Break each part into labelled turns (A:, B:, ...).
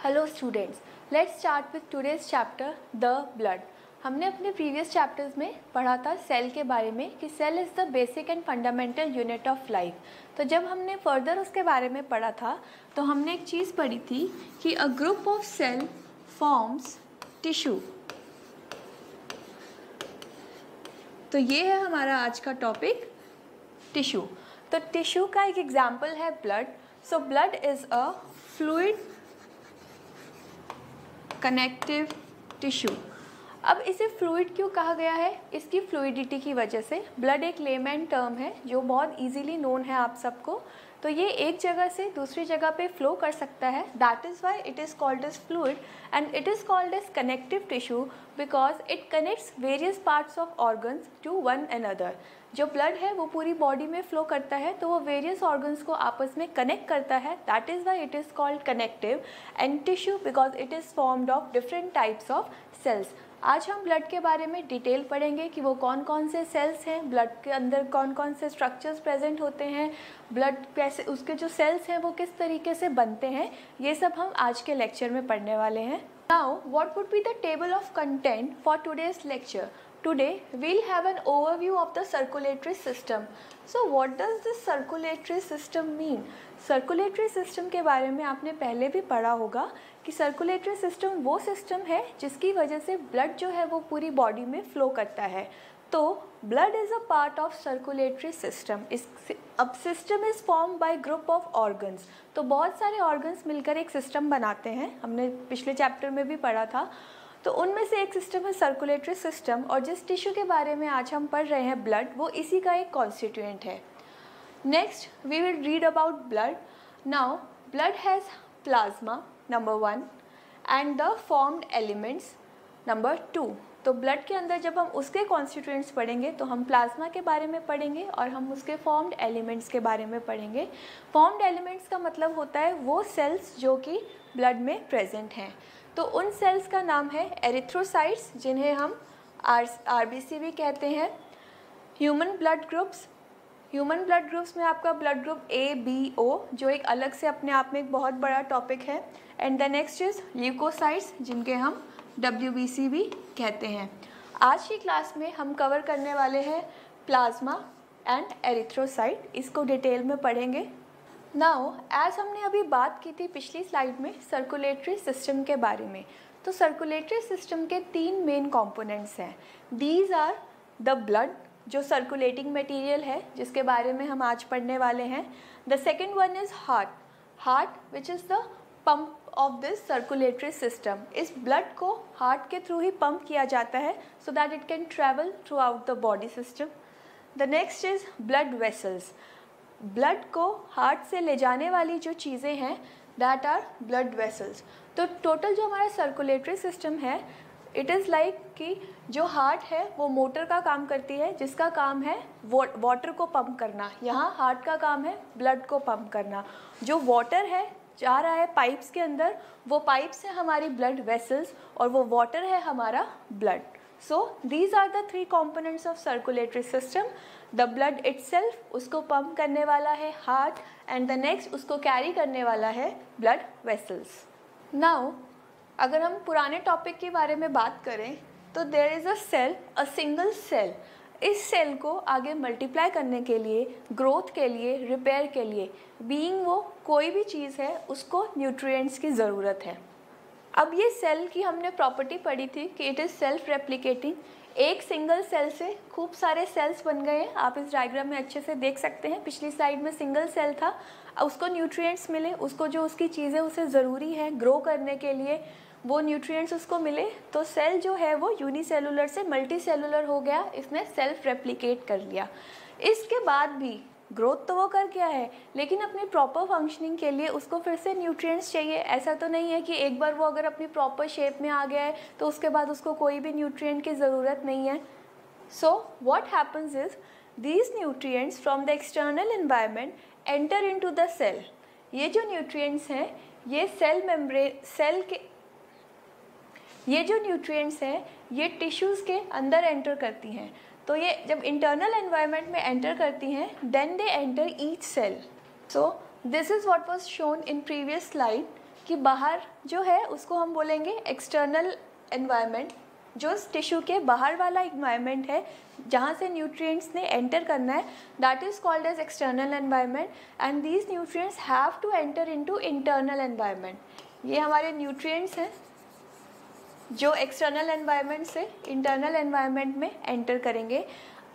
A: Hello students, let's start with today's chapter the blood. हमने अपने previous chapters में पढ़ा था सेल के बारे में कि cell is the basic and fundamental unit of life. तो जब हमने फर्दर उसके बारे में पढ़ा था तो हमने एक चीज़ पढ़ी थी कि a group of cell forms tissue. तो ये है हमारा आज का टॉपिक, टिश्यू। तो टिश्यू का एक एग्जाम्पल है blood. So blood is a fluid connective tissue. अब इसे फ्लूइड क्यों कहा गया है? इसकी फ्लूइडिटी की वजह से। ब्लड एक लेमैन टर्म है जो बहुत इजीली नोन है आप सबको। तो ये एक जगह से दूसरी जगह पे फ्लो कर सकता है, that is why it is called as fluid and it is called as connective tissue because it connects various parts of organs to one another. जो ब्लड है वो पूरी बॉडी में फ्लो करता है तो वो वेरियस ऑर्गन्स को आपस में कनेक्ट करता है, that is why it is called connective and tissue because it is formed of different types of cells. आज हम ब्लड के बारे में डिटेल पढ़ेंगे कि वो कौन कौन से सेल्स हैं, ब्लड के अंदर कौन कौन से स्ट्रक्चर्स प्रेजेंट होते हैं, ब्लड कैसे, उसके जो सेल्स हैं वो किस तरीके से बनते हैं, ये सब हम आज के लेक्चर में पढ़ने वाले हैं। Now what would be the table of content for today's lecture? Today we'll have an overview of the circulatory system. So what does this circulatory system mean? Circulatory system के बारे में आपने पहले भी पढ़ा होगा कि circulatory system वो सिस्टम है जिसकी वजह से ब्लड जो है वो पूरी बॉडी में फ्लो करता है। तो blood is a part of circulatory system. अब system is form by group of organs. तो बहुत सारे ऑर्गन्स मिलकर एक सिस्टम बनाते हैं, हमने पिछले चैप्टर में भी पढ़ा था। तो उनमें से एक सिस्टम है सर्कुलेटरी सिस्टम, और जिस टिश्यू के बारे में आज हम पढ़ रहे हैं ब्लड, वो इसी का एक कॉन्स्टिट्यूएंट है। Next we will read about blood. Now blood has plasma number 1 and the formed elements number 2। तो ब्लड के अंदर जब हम उसके कॉन्स्टिट्यूएंट्स पढ़ेंगे तो हम प्लाज्मा के बारे में पढ़ेंगे और हम उसके फॉर्म्ड एलिमेंट्स के बारे में पढ़ेंगे। फॉर्म्ड एलिमेंट्स का मतलब होता है वो सेल्स जो कि ब्लड में प्रेजेंट हैं। तो उन सेल्स का नाम है एरिथ्रोसाइट्स, जिन्हें हम आरबीसी भी कहते हैं। ह्यूमन ब्लड ग्रुप्स में आपका blood group A B O, जो एक अलग से अपने आप में एक बहुत बड़ा टॉपिक है। And the next is leukocytes, जिनके हम डब्ल्यूबीसी भी कहते हैं। आज की क्लास में हम कवर करने वाले हैं प्लाज्मा एंड एरिथ्रोसाइट, इसको डिटेल में पढ़ेंगे। नाउ एज हमने अभी बात की थी पिछली स्लाइड में सर्कुलेटरी सिस्टम के बारे में, तो सर्कुलेटरी सिस्टम के 3 मेन कंपोनेंट्स हैं। दीज आर द ब्लड, जो सर्कुलेटिंग मटेरियल है जिसके बारे में हम आज पढ़ने वाले हैं। The second one is heart which is the pump of this circulatory system. इस ब्लड को हार्ट के थ्रू ही पंप किया जाता है so that it can travel throughout the body system. The next is blood vessels. Blood को heart से ले जाने वाली जो चीज़ें हैं दैट आर ब्लड वेसल्स। तो टोटल जो हमारा सर्कुलेटरी सिस्टम है, इट इज़ लाइक कि जो हार्ट है वो मोटर का काम करती है, जिसका काम है वाटर को पंप करना। यहाँ हार्ट का काम है ब्लड को पंप करना। जो वाटर है जा रहा है पाइप्स के अंदर, वो पाइप्स है हमारी ब्लड वेसल्स और वो वाटर है हमारा blood. So these are the 3 components of circulatory system. The blood itself, उसको पंप करने वाला है हार्ट, एंड द नेक्स्ट उसको कैरी करने वाला है ब्लड वेसल्स। नाउ अगर हम पुराने टॉपिक के बारे में बात करें तो there is a cell, a single cell. इस सेल को आगे मल्टीप्लाई करने के लिए, ग्रोथ के लिए, रिपेयर के लिए, बीइंग वो कोई भी चीज़ है, उसको न्यूट्रिएंट्स की ज़रूरत है। अब ये सेल की हमने प्रॉपर्टी पढ़ी थी कि इट इज़ सेल्फ रेप्लिकेटिंग। एक सिंगल सेल से खूब सारे सेल्स बन गए हैं, आप इस डायग्राम में अच्छे से देख सकते हैं। पिछली स्लाइड में सिंगल सेल था, उसको न्यूट्रिएंट्स मिले, उसको जो उसकी चीज़ें उसे ज़रूरी है ग्रो करने के लिए वो न्यूट्रिएंट्स उसको मिले, तो सेल जो है वो यूनिसेलुलर से मल्टी सेलुलर हो गया, इसने सेल्फ रेप्लिकेट कर लिया। इसके बाद भी ग्रोथ तो वो कर गया है, लेकिन अपनी प्रॉपर फंक्शनिंग के लिए उसको फिर से न्यूट्रिएंट्स चाहिए। ऐसा तो नहीं है कि एक बार वो अगर अपनी प्रॉपर शेप में आ गया है तो उसके बाद उसको कोई भी न्यूट्रिएंट की ज़रूरत नहीं है। So what happens is these nutrients from the external environment enter into the cell. ये जो न्यूट्रिएंट्स हैं ये ये जो न्यूट्रिएंट्स हैं ये टिश्यूज़ के अंदर एंटर करती हैं। तो ये जब इंटरनल एनवायरनमेंट में एंटर करती हैं then they enter each cell. So this is what was shown in previous slide कि बाहर जो है उसको हम बोलेंगे एक्सटर्नल एनवायरनमेंट, जो टिश्यू के बाहर वाला इन्वायरमेंट है जहाँ से न्यूट्रिएंट्स ने एंटर करना है, that is called as external environment and these nutrients have to enter into internal environment. ये हमारे न्यूट्रिएंट्स हैं जो एक्सटर्नल एनवायरनमेंट से इंटरनल एनवायरनमेंट में एंटर करेंगे।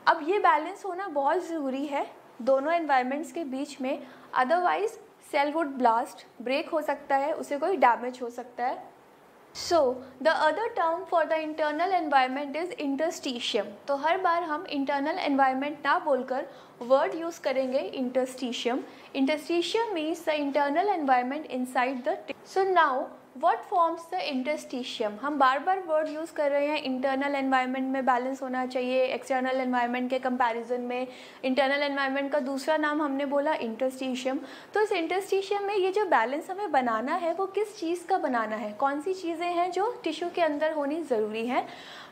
A: अब ये बैलेंस होना बहुत ज़रूरी है दोनों एनवायरनमेंट्स के बीच में, otherwise cell would blast, break हो सकता है, उसे कोई डैमेज हो सकता है। So the other term for the internal environment is interstitium. तो हर बार हम इंटरनल एनवायरनमेंट ना बोलकर वर्ड यूज़ करेंगे interstitium. Interstitium means the internal environment inside the. So now what forms the interstitium. हम बार बार वर्ड यूज़ कर रहे हैं, इंटरनल एनवायरनमेंट में बैलेंस होना चाहिए एक्सटर्नल एनवायरनमेंट के कंपैरिजन में। इंटरनल एनवायरनमेंट का दूसरा नाम हमने बोला इंटरस्टिशियम। तो इस इंटरस्टिशियम में ये जो बैलेंस हमें बनाना है वो किस चीज़ का बनाना है, कौन सी चीज़ें हैं जो टिश्यू के अंदर होनी ज़रूरी हैं।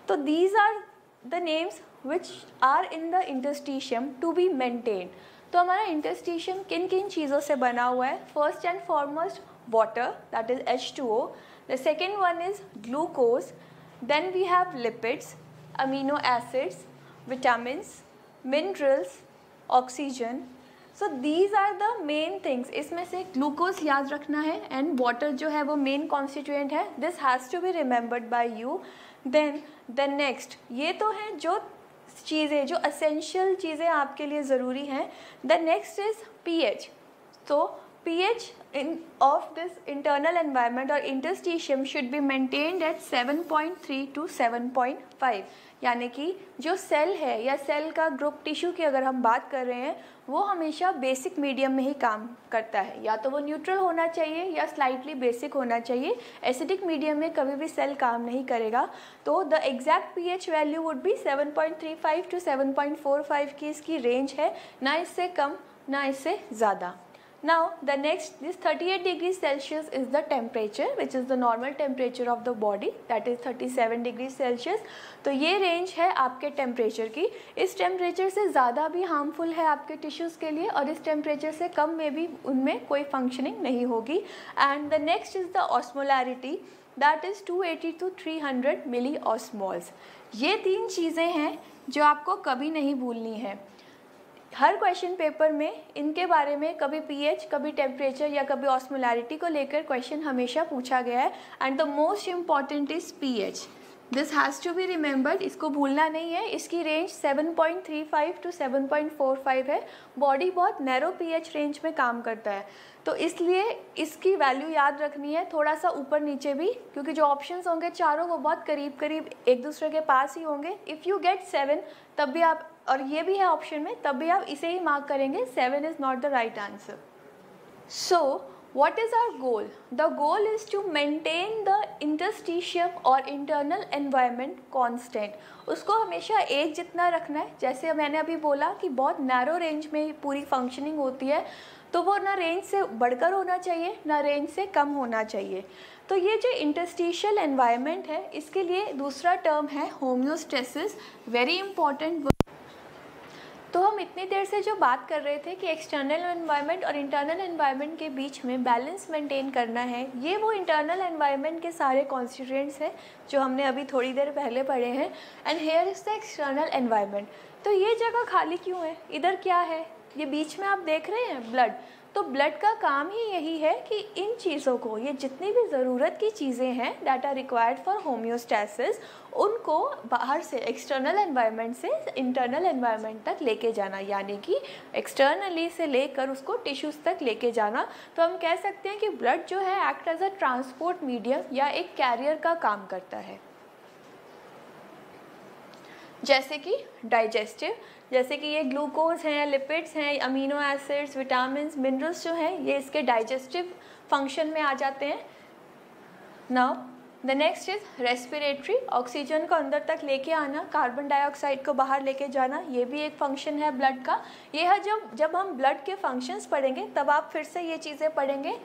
A: तो these are the names which are in the interstitium to be maintain. तो हमारा इंटरस्टिशियम किन किन चीज़ों से बना हुआ है। First and foremost water, that is H2O. The second one is glucose. Then we have lipids, amino acids, vitamins, minerals, oxygen. So these are the main things. इसमें से glucose याद रखना है and water जो है वो main constituent है. This has to be remembered by you. Then the next, ये तो है जो चीज़ें, जो essential चीज़ें आपके लिए ज़रूरी हैं. The next is pH. So pH of this internal environment or interstitium should be maintained at 7.3 to 7.5। यानी कि जो सेल है या सेल का ग्रुप टिश्यू की अगर हम बात कर रहे हैं वो हमेशा बेसिक मीडियम में ही काम करता है, या तो वो न्यूट्रल होना चाहिए या स्लाइटली बेसिक होना चाहिए। एसिडिक मीडियम में कभी भी सेल काम नहीं करेगा। तो the exact pH value would be 7.35 to 7.45 की इसकी रेंज है, ना इससे कम ना इससे ज़्यादा। Now the next, this 38 degrees Celsius is the temperature which is the normal temperature of the body, that is 37 degrees Celsius। तो ये रेंज है आपके टेम्परेचर की। इस टेम्परेचर से ज़्यादा भी हार्मफुल है आपके टिश्यूज़ के लिए और इस टेम्परेचर से कम में भी उनमें कोई फंक्शनिंग नहीं होगी। And the next is the osmolarity, that is 280 to 300 milli osmoles. ये तीन चीज़ें हैं जो आपको कभी नहीं भूलनी है। हर क्वेश्चन पेपर में इनके बारे में कभी पीएच, कभी टेम्परेचर या कभी ऑस्मोलैरिटी को लेकर क्वेश्चन हमेशा पूछा गया है। And the most important is pH, this has to be remembered, इसको भूलना नहीं है। इसकी रेंज 7.35 टू 7.45 है। बॉडी बहुत नैरो पीएच रेंज में काम करता है, तो इसलिए इसकी वैल्यू याद रखनी है, थोड़ा सा ऊपर नीचे भी, क्योंकि जो ऑप्शंस होंगे चारों वो बहुत करीब करीब एक दूसरे के पास ही होंगे। इफ़ यू गेट 7 तब भी आप, और ये भी है ऑप्शन में, तब भी आप इसे ही मार्क करेंगे, 7 is not the right answer. So what is our goal? The goal is to maintain the interstitium और internal environment constant। उसको हमेशा एक जितना रखना है। जैसे मैंने अभी बोला कि बहुत नैरो रेंज में पूरी फंक्शनिंग होती है, तो वो ना रेंज से बढ़कर होना चाहिए ना रेंज से कम होना चाहिए। तो ये जो इंटरस्टिशियल एनवायरनमेंट है इसके लिए दूसरा टर्म है होम्योस्टेसिस, वेरी इंपॉर्टेंट। तो हम इतनी देर से जो बात कर रहे थे कि एक्सटर्नल एनवायरनमेंट और इंटरनल एनवायरनमेंट के बीच में बैलेंस मेंटेन करना है, ये वो इंटरनल एनवायरनमेंट के सारे कॉन्स्टिट्यूएंट्स हैं जो हमने अभी थोड़ी देर पहले पढ़े हैं। And here is the external environment. तो ये जगह खाली क्यों है, इधर क्या है, ये बीच में आप देख रहे हैं ब्लड। तो ब्लड का काम ही यही है कि इन चीज़ों को, ये जितनी भी ज़रूरत की चीज़ें हैं that are required for homeostasis, उनको बाहर से एक्सटर्नल एनवायरनमेंट से इंटरनल एनवायरनमेंट तक लेके जाना, यानी कि एक्सटर्नली से लेकर उसको टिश्यूज़ तक लेके जाना। तो हम कह सकते हैं कि ब्लड जो है act as a transport medium या एक कैरियर का काम करता है। जैसे कि डाइजेस्टिव, जैसे कि ये ग्लूकोज हैं, लिपिड्स हैं, अमीनो एसिड्स, विटामिन्स, मिनरल्स जो हैं ये इसके डाइजेस्टिव फंक्शन में आ जाते हैं। Now the next is respiratory, oxygen को अंदर तक लेके आना, कार्बन डाइऑक्साइड को बाहर लेके जाना, ये भी एक फंक्शन है ब्लड का। ये है जब हम ब्लड के फंक्शंस पढ़ेंगे तब आप फिर से ये चीज़ें पढ़ेंगे,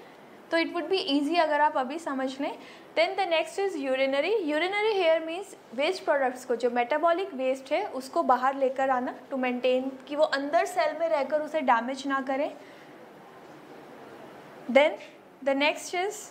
A: तो इट वुड बी ईजी अगर आप अभी समझ लें। Then the next is urinary. Urinary here means waste products को, जो मेटाबॉलिक वेस्ट है उसको बाहर लेकर आना टू मेंटेन कि वो अंदर सेल में रहकर उसे डैमेज ना करें। Then the next is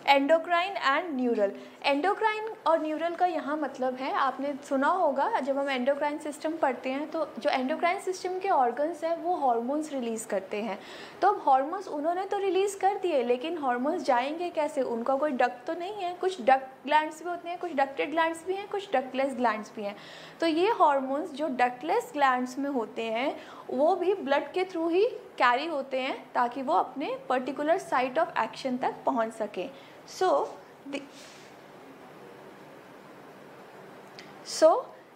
A: endocrine and neural. Endocrine और न्यूरल का यहाँ मतलब है, आपने सुना होगा जब हम एंडोक्राइन सिस्टम पढ़ते हैं तो जो एंडोक्राइन सिस्टम के ऑर्गन्स हैं वो हार्मोन्स रिलीज़ करते हैं। तो अब हार्मोन्स उन्होंने तो रिलीज़ कर दिए, लेकिन हार्मोन्स जाएंगे कैसे? उनका कोई डक्ट तो नहीं है। कुछ डक्ट ग्लैंड्स भी होते हैं, कुछ डक्टेड ग्लैंड्स भी हैं, कुछ डक्टलेस ग्लैंड्स भी हैं। तो ये हार्मोन्स जो डक्टलेस ग्लैंड्स में होते हैं वो भी ब्लड के थ्रू ही कैरी होते हैं ताकि वो अपने पर्टिकुलर साइट ऑफ एक्शन तक पहुंच सकें। So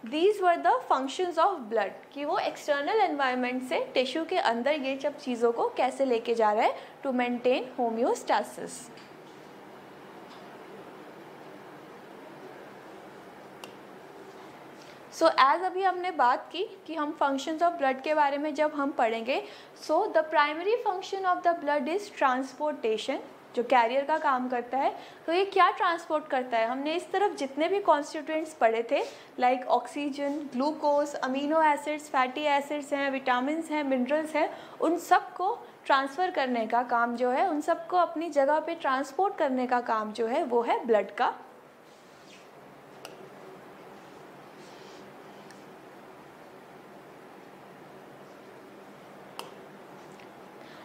A: these were the functions of blood, कि वो एक्सटर्नल एनवायरनमेंट से टिश्यू के अंदर ये सब चीज़ों को कैसे लेके जा रहा है to maintain homeostasis. So as अभी हमने बात की कि हम फंक्शंस ऑफ ब्लड के बारे में जब हम पढ़ेंगे, so the primary function of the blood is transportation, जो कैरियर का काम करता है। तो ये क्या ट्रांसपोर्ट करता है? हमने इस तरफ जितने भी कॉन्स्टिट्यूएंट्स पढ़े थे like oxygen, glucose, amino acids, fatty acids हैं, विटामिन हैं, मिनरल्स हैं, उन सब को ट्रांसफ़र करने का काम जो है, उन सबको अपनी जगह पे ट्रांसपोर्ट करने का काम जो है वो है ब्लड का।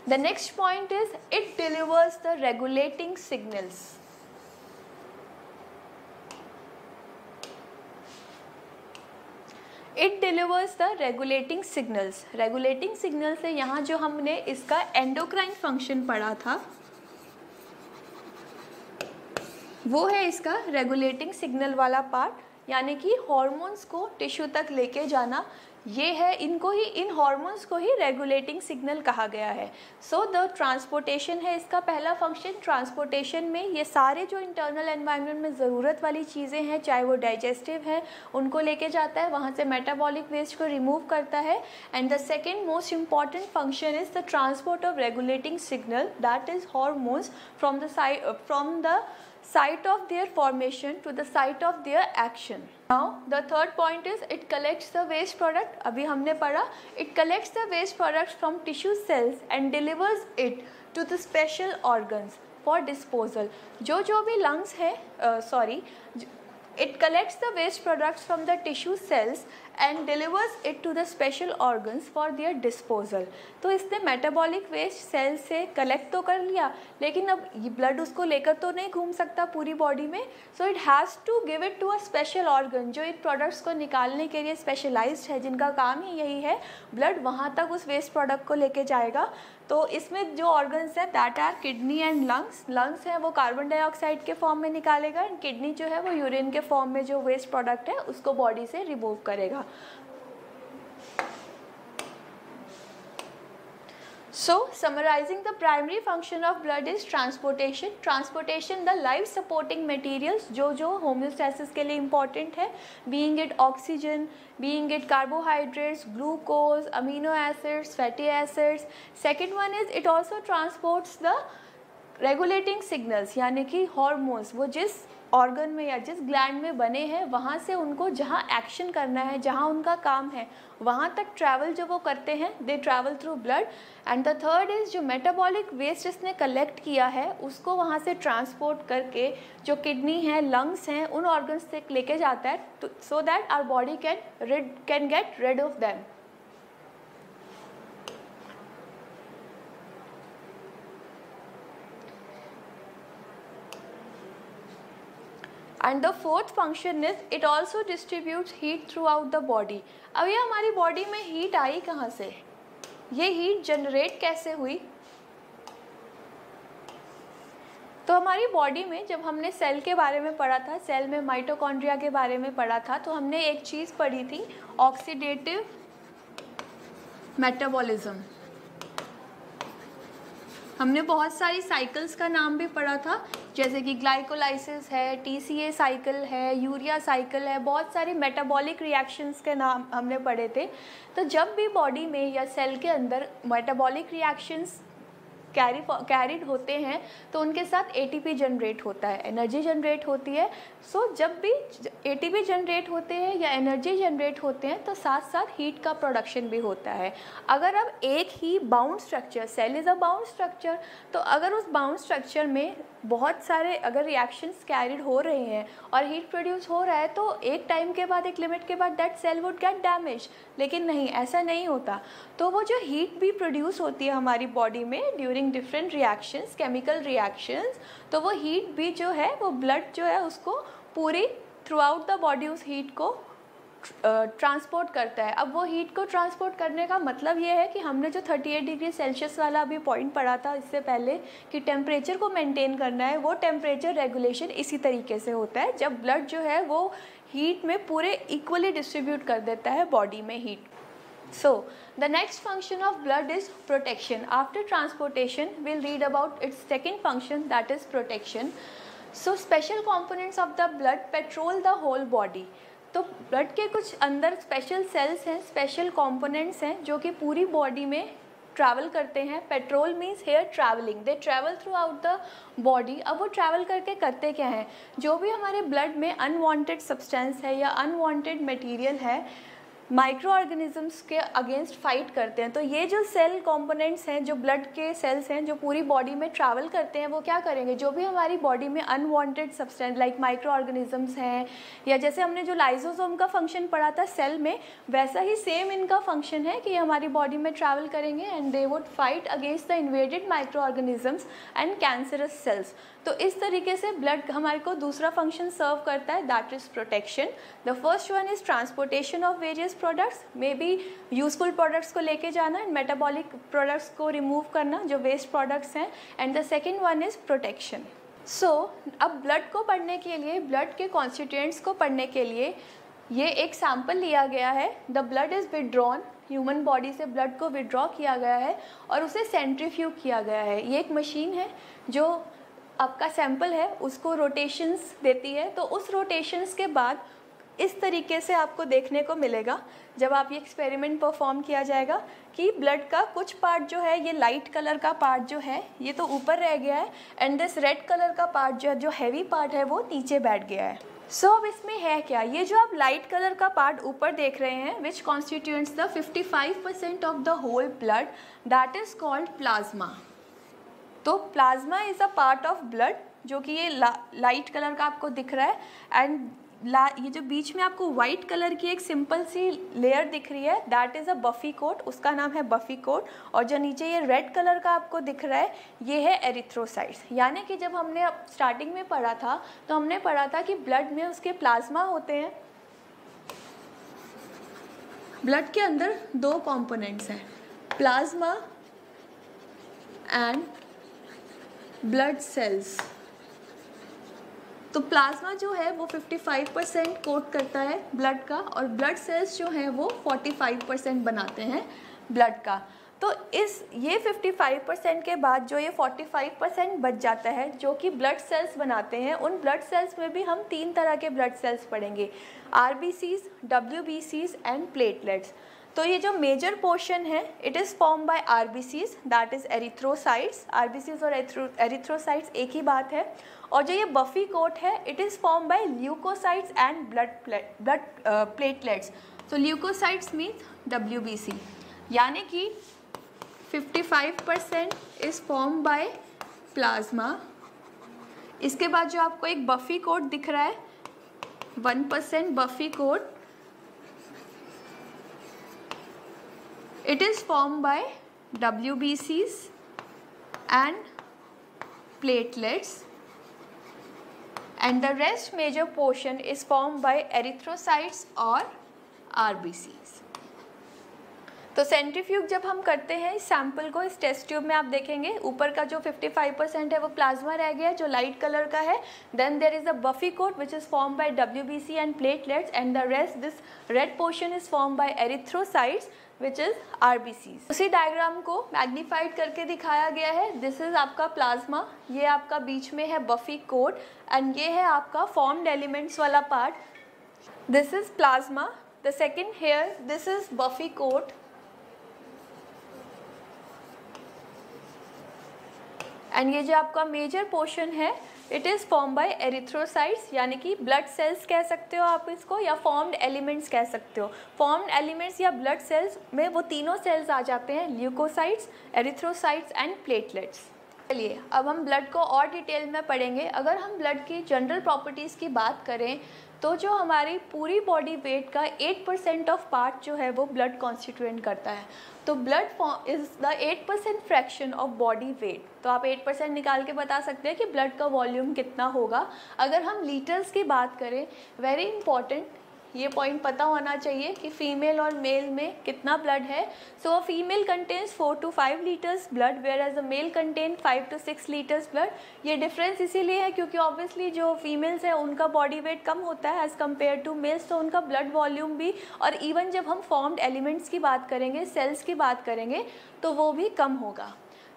A: The next point is it delivers the regulating signals. It delivers the regulating signals. Regulating signals से यहाँ जो हमने इसका एंडोक्राइन फंक्शन पढ़ा था वो है इसका रेगुलेटिंग सिग्नल वाला पार्ट, यानी कि हॉर्मोन्स को टिश्यू तक लेके जाना। ये है, इनको ही, इन हॉर्मोन्स को ही रेगुलेटिंग सिग्नल कहा गया है। सो द ट्रांसपोर्टेशन है इसका पहला फंक्शन। ट्रांसपोर्टेशन में ये सारे जो इंटरनल एनवायरनमेंट में ज़रूरत वाली चीज़ें हैं, चाहे वो डाइजेस्टिव है, उनको लेके जाता है, वहाँ से मेटाबॉलिक वेस्ट को रिमूव करता है। And the second most important function is the transport of regulating signal, that is hormones from the site of their formation to the site of their action. Now the third point is it collects the waste product. अभी हमने पढ़ा it collects the waste products from tissue cells and delivers it to the special organs for disposal. जो भी lungs है, it collects the waste products from the tissue cells and delivers it to the special organs for their disposal. तो इसने metabolic waste cell से collect तो कर लिया, लेकिन अब ये ब्लड उसको लेकर तो नहीं घूम सकता पूरी बॉडी में। So it has to give it to a special organ जो इन प्रोडक्ट्स को निकालने के लिए स्पेशलाइज्ड है, जिनका काम ही यही है। ब्लड वहाँ तक उस वेस्ट प्रोडक्ट को लेके जाएगा। तो इसमें जो ऑर्गन्स हैं that are kidney and lungs. Lungs है वो कार्बन डाइऑक्साइड के फॉर्म में निकालेगा, एंड किडनी जो है वो यूरिन के फॉर्म में जो वेस्ट प्रोडक्ट है उसको बॉडी से रिमूव करेगा। So summarizing the primary function of blood is transportation. Transportation the life supporting materials जो homeostasis के लिए important है, being it oxygen, being it carbohydrates, glucose, amino acids, fatty acids. Second one is it also transports the regulating signals, यानी कि hormones, वो जिस organ में या जिस ग्लैंड में बने हैं वहाँ से उनको जहाँ एक्शन करना है, जहाँ उनका काम है, वहाँ तक ट्रैवल जो वो करते हैं, दे travel through blood. And the third is जो मेटाबॉलिक वेस्ट इसने कलेक्ट किया है उसको वहाँ से ट्रांसपोर्ट करके जो किडनी है, लंग्स हैं, उन ऑर्गन्स तक लेके जाता है, so that our body can get rid of them. And the fourth function is it also distributes heat throughout the body. अब ये हमारी बॉडी में हीट आई कहाँ से? ये हीट जनरेट कैसे हुई? तो हमारी बॉडी में जब हमने सेल के बारे में पढ़ा था, सेल में माइटोकॉन्ड्रिया के बारे में पढ़ा था, तो हमने एक चीज़ पढ़ी थी ऑक्सीडेटिव मेटाबॉलिज्म। हमने बहुत सारी साइकिल्स का नाम भी पढ़ा था, जैसे कि ग्लाइकोलाइसिस है, टीसीए साइकिल है, यूरिया साइकिल है, बहुत सारी मेटाबॉलिक रिएक्शंस के नाम हमने पढ़े थे। तो जब भी बॉडी में या सेल के अंदर मेटाबॉलिक रिएक्शंस कैरिड होते हैं तो उनके साथ एटीपी जनरेट होता है, एनर्जी जनरेट होती है। सो जब भी एटीपी जनरेट होते हैं या एनर्जी जनरेट होते हैं तो साथ साथ हीट का प्रोडक्शन भी होता है। अगर अब एक ही bound structure, cell is a bound structure, तो अगर उस बाउंड स्ट्रक्चर में बहुत सारे अगर रिएक्शंस कैरिड हो रहे हैं और हीट प्रोड्यूस हो रहा है तो एक टाइम के बाद, एक लिमिट के बाद that cell would get damage. लेकिन नहीं, ऐसा नहीं होता। तो वो जो हीट भी प्रोड्यूस होती है हमारी बॉडी में during different reactions, chemical reactions, तो वो हीट भी जो है वो ब्लड जो है उसको पूरी थ्रू आउट द बॉडी उस हीट को ट्रांसपोर्ट करता है। अब वो हीट को ट्रांसपोर्ट करने का मतलब ये है कि हमने जो 38 डिग्री सेल्सियस वाला अभी पॉइंट पढ़ा था इससे पहले कि टेम्परेचर को मेंटेन करना है, वो टेम्परेचर रेगुलेशन इसी तरीके से होता है जब ब्लड जो है वो हीट में पूरे इक्वली डिस्ट्रीब्यूट कर देता है बॉडी में heat. So, the next function of blood is protection. After transportation, we'll read about its second function, that is protection. So, special components of the blood patrol the whole body. तो blood के कुछ अंदर special cells हैं, special components हैं जो कि पूरी body में ट्रैवल करते हैं। Patrol means here travelling, they travel throughout the body. अब वो ट्रैवल करके करते क्या हैं, जो भी हमारे ब्लड में अनवांटेड सब्सटेंस है या अनवांटेड मटेरियल है, माइक्रो ऑर्गेनिजम्स के अगेंस्ट फाइट करते हैं। तो ये जो सेल कंपोनेंट्स हैं, जो ब्लड के सेल्स हैं जो पूरी बॉडी में ट्रैवल करते हैं, वो क्या करेंगे, जो भी हमारी बॉडी में unwanted substance like micro organisms हैं, या जैसे हमने जो लाइसोसोम का फंक्शन पढ़ा था सेल में, वैसा ही सेम इनका फंक्शन है कि हमारी बॉडी में ट्रैवल करेंगे and they would fight against the invaded micro organisms and cancerous cells. तो इस तरीके से ब्लड हमारे को दूसरा फंक्शन सर्व करता है, that is protection. The first one is transportation of various products, may be useful products को लेके जाना एंड मेटाबॉलिक प्रोडक्ट्स को रिमूव करना जो वेस्ट प्रोडक्ट्स हैं, and the second one is protection. So अब ब्लड को पढ़ने के लिए, ब्लड के कॉन्स्टिट्यूएंट्स को पढ़ने के लिए ये एक सैम्पल लिया गया है। The blood is withdrawn, human body से ब्लड को विड्रॉ किया गया है और उसे सेंट्रीफ्यूग किया गया है। ये एक मशीन है जो आपका सैंपल है उसको रोटेशंस देती है। तो उस रोटेशंस के बाद इस तरीके से आपको देखने को मिलेगा जब आप ये एक्सपेरिमेंट परफॉर्म किया जाएगा कि ब्लड का कुछ पार्ट जो है, ये लाइट कलर का पार्ट जो है ये तो ऊपर रह गया है एंड दिस रेड कलर का पार्ट जो हैवी पार्ट है वो नीचे बैठ गया है। सो अब इसमें है क्या, ये जो आप लाइट कलर का पार्ट ऊपर देख रहे हैं which constituents the 55% of the whole blood, that is called plasma. तो plasma is a part of blood जो कि ये लाइट कलर का आपको दिख रहा है एंड ये जो बीच में आपको वाइट कलर की एक सिंपल सी लेयर दिख रही है that is a buffy coat, उसका नाम है बफी कोट। और जो नीचे ये रेड कलर का आपको दिख रहा है ये है एरिथ्रोसाइट्स। यानी कि जब हमने स्टार्टिंग में पढ़ा था तो हमने पढ़ा था कि ब्लड में उसके प्लाज्मा होते हैं। ब्लड के अंदर दो कंपोनेंट्स हैं, प्लाज्मा एंड ब्लड सेल्स। तो प्लाज्मा जो है वो 55% कोट करता है ब्लड का और ब्लड सेल्स जो हैं वो 45% बनाते हैं ब्लड का। तो ये 55% के बाद जो ये 45% बच जाता है जो कि ब्लड सेल्स बनाते हैं, उन ब्लड सेल्स में भी हम 3 तरह के ब्लड सेल्स पढ़ेंगे, RBCs, WBCs एंड प्लेटलेट्स। तो ये जो मेजर पोर्शन है it is form by RBCs, that is erythrocytes. RBCs और एरिथ्रोसाइट्स एक ही बात है। और जो ये बफी कोट है it is form by leukocytes and blood platelets. तो ल्यूकोसाइट्स मीन्स WBC, यानी कि 55% इज़ फॉर्म बाय प्लाज्मा। इसके बाद जो आपको एक बफी कोट दिख रहा है 1% buffy coat, it is formed by WBCs and platelets and the rest major portion is formed by erythrocytes or RBCs। तो सेंट्रीफ्यूग जब हम करते हैं इस सैंपल को, इस टेस्ट ट्यूब में आप देखेंगे ऊपर का जो 55% है वो प्लाज्मा रह गया जो लाइट कलर का है, then there is a buffy coat which is form by WBC and platelets and the rest this red portion is form by erythrocytes which is RBCs। उसी डायग्राम को मैग्नीफाइड करके दिखाया गया है। दिस इज आपका plasma, ये आपका बीच में है बफी कोट एंड ये है आपका फॉर्म्ड एलिमेंट्स वाला part, this is plasma. The second here this is buffy coat and ये जो आपका मेजर पोर्शन है it is form by erythrocytes, यानी कि ब्लड सेल्स कह सकते हो आप इसको, या फॉर्म्ड एलिमेंट्स कह सकते हो। फॉर्म्ड एलिमेंट्स या ब्लड सेल्स में वो तीनों सेल्स आ जाते हैं, ल्यूकोसाइट्स, एरिथ्रोसाइट्स एंड प्लेटलेट्स। चलिए अब हम ब्लड को और डिटेल में पढ़ेंगे। अगर हम ब्लड की जनरल प्रॉपर्टीज़ की बात करें तो जो हमारी पूरी बॉडी वेट का 8% ऑफ पार्ट जो है वो ब्लड कॉन्स्टिट्यूएंट करता है। तो blood is the 8% fraction of body weight. तो आप 8% निकाल के बता सकते हैं कि ब्लड का वॉल्यूम कितना होगा। अगर हम लीटर्स की बात करें, वेरी इंपॉर्टेंट, ये पॉइंट पता होना चाहिए कि फीमेल और मेल में कितना ब्लड है। So a female contains 4 to 5 litres blood, whereas a male contain 5 to 6 litres blood. ये डिफरेंस इसीलिए है क्योंकि ऑब्वियसली जो फीमेल्स है उनका बॉडी वेट कम होता है एज़ कम्पेयर टू मेल्स, तो उनका ब्लड वॉल्यूम भी, और इवन जब हम फॉर्म्ड एलिमेंट्स की बात करेंगे, सेल्स की बात करेंगे, तो वो भी कम होगा।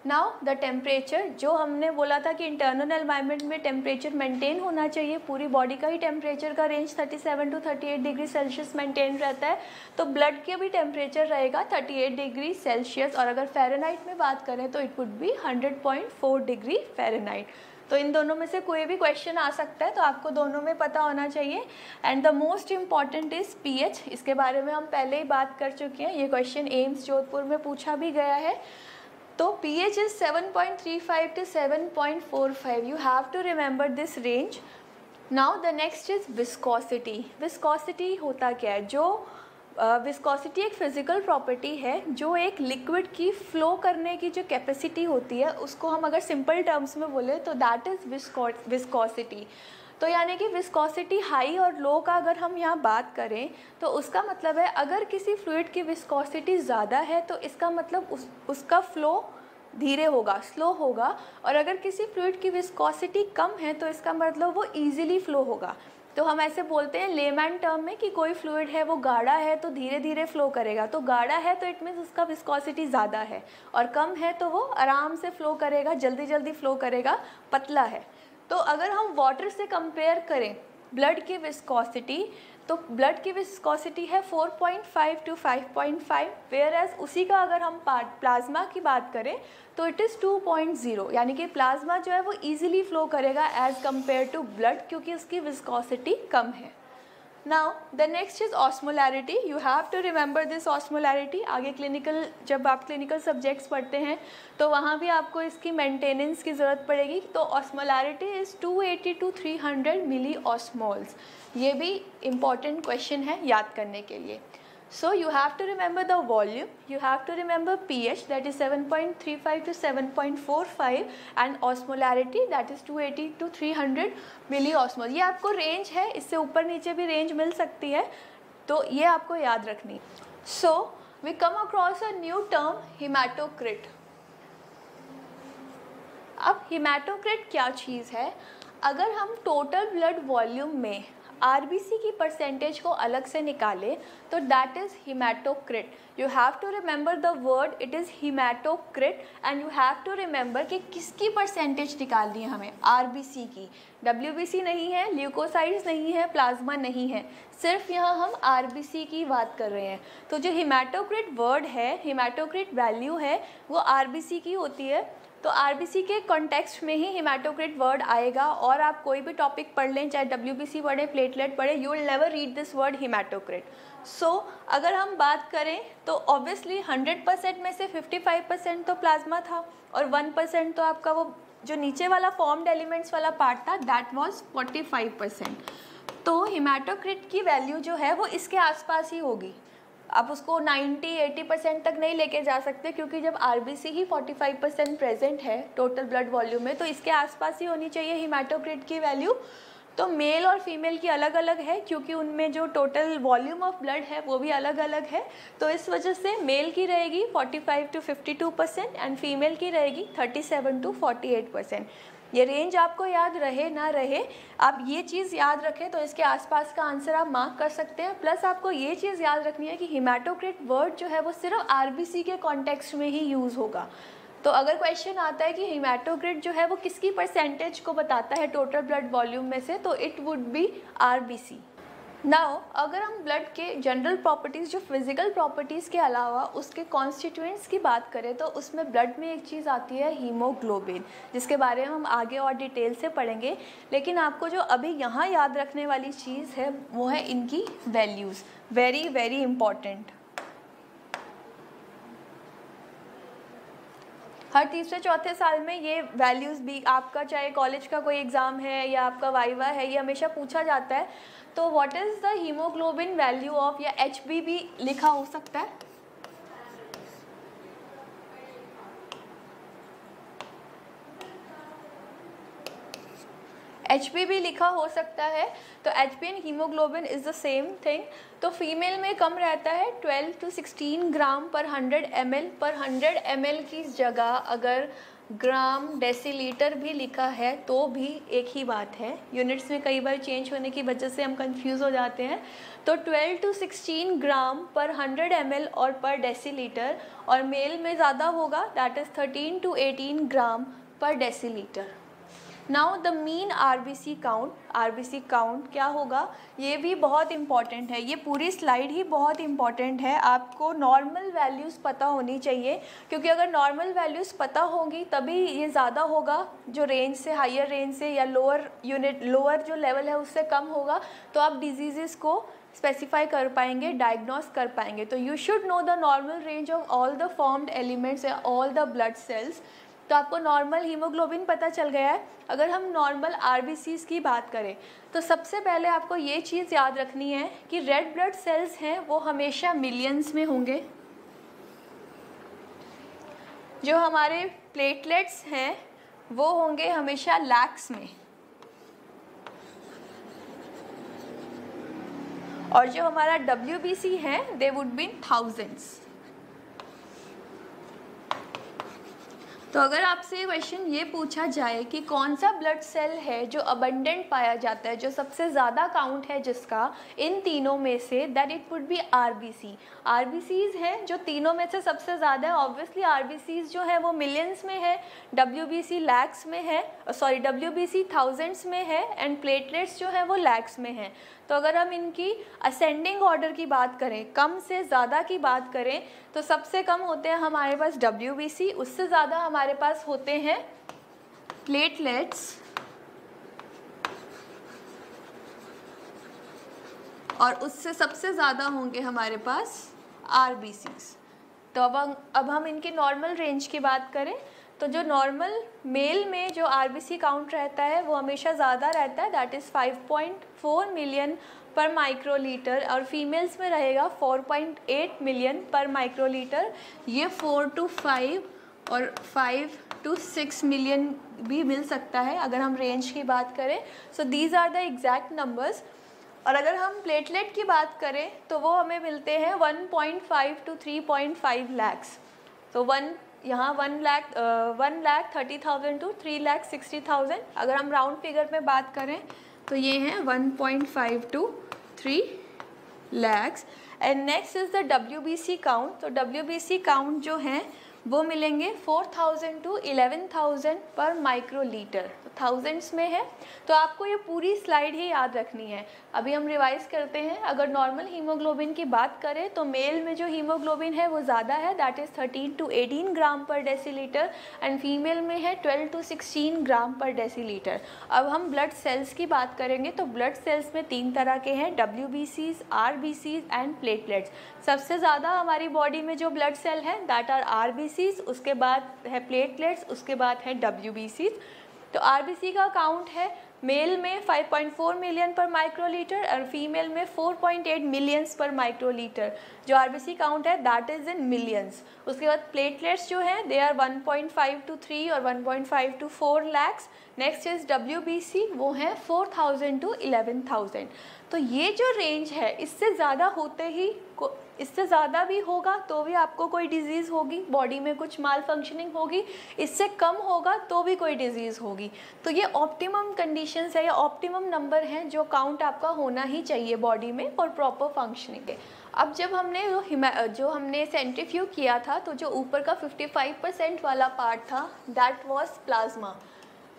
A: नाउ द टेम्परेचर, जो हमने बोला था कि इंटरनल एनवायरनमेंट में टेम्परेचर मेंटेन होना चाहिए, पूरी बॉडी का ही टेम्परेचर का range 37 to 38 degree Celsius maintain रहता है, तो ब्लड के भी टेम्परेचर रहेगा 38 डिग्री सेल्सियस, और अगर फ़ारेनहाइट में बात करें तो it would be 100.4 degree Fahrenheit. तो इन दोनों में से कोई भी क्वेश्चन आ सकता है, तो आपको दोनों में पता होना चाहिए। And the most important is pH, इसके बारे में हम पहले ही बात कर चुके हैं, ये क्वेश्चन एम्स जोधपुर में पूछा भी गया है। तो pH is 7.35 to 7.45. You have to remember this range. Now the next is viscosity. Viscosity होता क्या है? जो विस्कोसिटी एक फिज़िकल प्रॉपर्टी है जो एक लिक्विड की फ़्लो करने की जो कैपेसिटी होती है, उसको हम अगर सिंपल टर्म्स में बोले तो दैट इज़ विस्कोसिटी। तो यानी कि विस्कोसिटी हाई और लो का अगर हम यहाँ बात करें तो उसका मतलब है अगर किसी फ्लूइड की विस्कोसिटी ज़्यादा है तो इसका मतलब उसका फ़्लो धीरे होगा, स्लो होगा, और अगर किसी फ्लूइड की विस्कोसिटी कम है तो इसका मतलब वो ईजिली फ़्लो होगा। तो हम ऐसे बोलते हैं लेमैन टर्म में कि कोई फ्लूइड है वो गाढ़ा है तो धीरे धीरे फ़्लो करेगा, तो गाढ़ा है तो इट मीन्स उसका विस्कोसिटी ज़्यादा है, और कम है तो वो आराम से फ़्लो करेगा, जल्दी जल्दी फ़्लो करेगा, पतला है। तो अगर हम वाटर से कंपेयर करें ब्लड की विस्कोसिटी, तो ब्लड की विस्कोसिटी है 4.5 to 5.5, वेयर एज उसी का अगर हम प्लाज्मा की बात करें तो इट इज़ 2.0, यानी कि प्लाज्मा जो है वो ईजिली फ़्लो करेगा एज़ कम्पेयर टू ब्लड क्योंकि उसकी विस्कोसिटी कम है। Now the next is osmolarity. You have to remember this osmolarity. आगे क्लिनिकल, जब आप क्लिनिकल सब्जेक्ट्स पढ़ते हैं तो वहाँ भी आपको इसकी मेंटेनेंस की ज़रूरत पड़ेगी। तो osmolarity is 280 to 300 milli osmoles. ये भी इम्पॉर्टेंट क्वेश्चन है याद करने के लिए। So you have to remember the volume, you have to remember pH that is 7.35 to 7.45 and osmolarity that is 280 to 300 milliosmol। ये आपको रेंज है, इससे ऊपर नीचे भी रेंज मिल सकती है, तो ये आपको याद रखनी। So we come across a new term hematocrit। अब hematocrit क्या चीज़ है? अगर हम टोटल ब्लड वॉल्यूम में आरबीसी की परसेंटेज को अलग से निकाले तो that is haematocrit. You have to remember the word, it is haematocrit, and you have to remember कि किसकी परसेंटेज निकालनी है हमें, आरबीसी की। डब्ल्यूबीसी नहीं है, ल्यूकोसाइड्स नहीं है, प्लाज्मा नहीं है, सिर्फ यहाँ हम आरबीसी की बात कर रहे हैं। तो जो हिमैटोक्रिट वर्ड है, हिमैटोक्रिट वैल्यू है, वो आरबीसी की होती है। तो आरबीसी के कॉन्टेक्स्ट में ही हिमैटोक्रिट वर्ड आएगा, और आप कोई भी टॉपिक पढ़ लें, चाहे डब्ल्यूबीसी पढ़ें, प्लेटलेट पढ़ें, you will never read this word haematocrit. So अगर हम बात करें तो ऑब्वियसली 100% में से 55% तो प्लाज्मा था और 1% तो आपका वो जो नीचे वाला फॉर्म्ड एलिमेंट्स वाला पार्ट था, दैट वाज 45%। तो हिमैटोक्रिट की वैल्यू जो है वो इसके आसपास ही होगी। आप उसको 90-80% तक नहीं लेके जा सकते क्योंकि जब आरबीसी ही 45% प्रेजेंट है टोटल ब्लड वॉल्यूम में, तो इसके आसपास ही होनी चाहिए हिमैटोक्रिट की वैल्यू। तो मेल और फीमेल की अलग अलग है क्योंकि उनमें जो टोटल वॉल्यूम ऑफ ब्लड है वो भी अलग अलग है। तो इस वजह से मेल की रहेगी 45 to 52% एंड फीमेल की रहेगी 37 to 48%। ये रेंज आपको याद रहे ना रहे, आप ये चीज़ याद रखें तो इसके आसपास का आंसर आप मार्क कर सकते हैं। प्लस आपको ये चीज़ याद रखनी है कि हिमैटोक्रिट वर्ड जो है वो सिर्फ आरबीसी के कॉन्टेक्स्ट में ही यूज़ होगा। तो अगर क्वेश्चन आता है कि हिमैटोक्रिट जो है वो किसकी परसेंटेज को बताता है टोटल ब्लड वॉल्यूम में से, तो it would be RBC. Now अगर हम ब्लड के जनरल प्रॉपर्टीज़, जो फिज़िकल प्रॉपर्टीज़ के अलावा उसके कॉन्स्टिट्यूएंट्स की बात करें तो उसमें ब्लड में एक चीज़ आती है हीमोग्लोबिन, जिसके बारे में हम आगे और डिटेल से पढ़ेंगे। लेकिन आपको जो अभी यहाँ याद रखने वाली चीज़ है वो है इनकी वैल्यूज़, वेरी वेरी इम्पॉर्टेंट। हर तीसरे चौथे साल में ये वैल्यूज़ भी आपका, चाहे कॉलेज का कोई एग्ज़ाम है या आपका वाइवा है, ये हमेशा पूछा जाता है। तो what is the haemoglobin value of, या HB भी लिखा हो सकता है। HB भी लिखा हो सकता है। तो HB and haemoglobin is the same thing. तो फीमेल में कम रहता है 12 to 16 ग्राम पर 100 ml। पर 100 ml की जगह अगर ग्राम डेसीलीटर भी लिखा है तो भी एक ही बात है, यूनिट्स में कई बार चेंज होने की वजह से हम कंफ्यूज हो जाते हैं। तो 12 to 16 ग्राम पर 100 ml और पर डेसीलीटर, और मेल में ज़्यादा होगा, दैट इज़ 13 to 18 ग्राम पर decilitre. Now the mean RBC count, RBC count क्या होगा, ये भी बहुत इंपॉर्टेंट है। ये पूरी स्लाइड ही बहुत इंपॉर्टेंट है। आपको नॉर्मल वैल्यूज़ पता होनी चाहिए, क्योंकि अगर नॉर्मल वैल्यूज़ पता होंगी तभी ये ज़्यादा होगा, जो रेंज से, हायर रेंज से या लोअर यूनिट, लोअर जो लेवल है उससे कम होगा, तो आप डिजीज़ को स्पेसिफाई कर पाएंगे, डायग्नोस कर पाएंगे। तो you should know the normal range of all the formed elements या ऑल द ब्लड सेल्स। तो आपको नॉर्मल हीमोग्लोबिन पता चल गया है। अगर हम नॉर्मल RBCs की बात करें तो सबसे पहले आपको ये चीज़ याद रखनी है कि रेड ब्लड सेल्स हैं वो हमेशा मिलियंस में होंगे, जो हमारे प्लेटलेट्स हैं वो होंगे हमेशा लैक्स में, और जो हमारा WBC है they would be in thousands. तो अगर आपसे क्वेश्चन ये पूछा जाए कि कौन सा ब्लड सेल है जो अबंडेंट पाया जाता है, जो सबसे ज़्यादा काउंट है जिसका इन तीनों में से, that it would be RBC। RBCs हैं जो तीनों में से सबसे ज़्यादा है। ऑब्वियसली RBCs जो है वो मिलियंस में है, WBC लैक्स में है, सॉरी WBC थाउजेंड्स में है, एंड प्लेटलेट्स जो है वो लैक्स में है। तो अगर हम इनकी असेंडिंग ऑर्डर की बात करें, कम से ज़्यादा की बात करें, तो सबसे कम होते हैं हमारे पास WBC, उससे ज़्यादा हमारे पास होते हैं प्लेटलेट्स, और उससे सबसे ज़्यादा होंगे हमारे पास RBCs। तो अब हम इनकी नॉर्मल रेंज की बात करें तो जो नॉर्मल मेल में जो RBC काउंट रहता है वो हमेशा ज़्यादा रहता है, दैट इज़ 5.4 मिलियन पर माइक्रोलीटर, और फीमेल्स में रहेगा 4.8 मिलियन पर माइक्रोलीटर। ये 4 to 5 और 5 to 6 मिलियन भी मिल सकता है अगर हम रेंज की बात करें। So these are the exact numbers. और अगर हम प्लेटलेट की बात करें तो वो हमें मिलते हैं 1.5 to 3.5 लैक्स। तो 1,30,000 to 3,60,000। अगर हम राउंड फिगर में बात करें तो ये हैं 1.5 to 3 lakhs. And next is the WBC count. तो WBC काउंट जो हैं वो मिलेंगे 4,000 to 11,000 पर माइक्रोलीटर, तो थाउजेंड्स में है। तो आपको ये पूरी स्लाइड ही याद रखनी है। अभी हम रिवाइज करते हैं। अगर नॉर्मल हीमोग्लोबिन की बात करें तो मेल में जो हीमोग्लोबिन है वो ज़्यादा है, दैट इज़ 13 to 18 ग्राम पर डेसीलीटर, एंड फीमेल में है 12 to 16 ग्राम पर डेसीलीटर। अब हम ब्लड सेल्स की बात करेंगे तो ब्लड सेल्स में 3 तरह के हैं, WBCs, RBCs एंड प्लेटलेट्स। सबसे ज़्यादा हमारी बॉडी में जो ब्लड सेल है दैट आर RBCs, उसके बाद है प्लेटलेट्स, उसके बाद है WBCs। तो RBC का काउंट है मेल में 5.4 मिलियन पर माइक्रोलीटर और फीमेल में 4.8 मिलियंस पर माइक्रोलीटर। जो RBC काउंट है दैट इज़ इन मिलियंस। उसके बाद प्लेटलेट्स जो हैं दे आर 1.5 to 3 और 1.5 to 4 lakhs. Next is WBC, वो है 4,000 to 11,000। तो ये जो रेंज है इससे ज़्यादा होते ही, इससे ज़्यादा भी होगा तो भी आपको कोई डिज़ीज़ होगी, बॉडी में कुछ माल फंक्शनिंग होगी, इससे कम होगा तो भी कोई डिज़ीज़ होगी। तो ये ऑप्टिमम कंडीशंस है या ऑप्टिमम नंबर हैं जो काउंट आपका होना ही चाहिए बॉडी में फॉर प्रॉपर फंक्शनिंग के। अब जब हमने जो हमने सेंट्रीफ्यूज किया था तो जो ऊपर का 55% वाला पार्ट था that was plasma,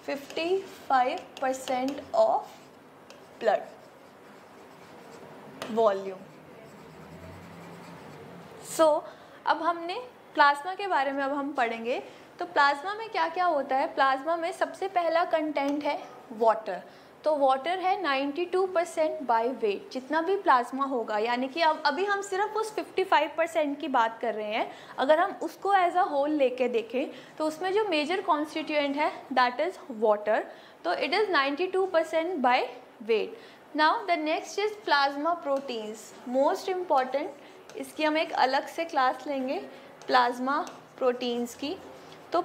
A: 55% of blood. Volume. So अब हमने प्लाज्मा के बारे में अब हम पढ़ेंगे। तो प्लाज्मा में क्या क्या होता है। प्लाज्मा में सबसे पहला कंटेंट है वाटर। तो वाटर है 92% बाय वेट। जितना भी प्लाज्मा होगा, यानी कि अब अभी हम सिर्फ उस 55% की बात कर रहे हैं। अगर हम उसको एज अ होल लेके देखें तो उसमें जो मेजर कॉन्स्टिट्यूएंट है दैट इज़ वाटर। तो it is 92% by weight. Now the next is plasma proteins, most important. इसकी हम एक अलग से क्लास लेंगे प्लाज्मा प्रोटीन्स की। तो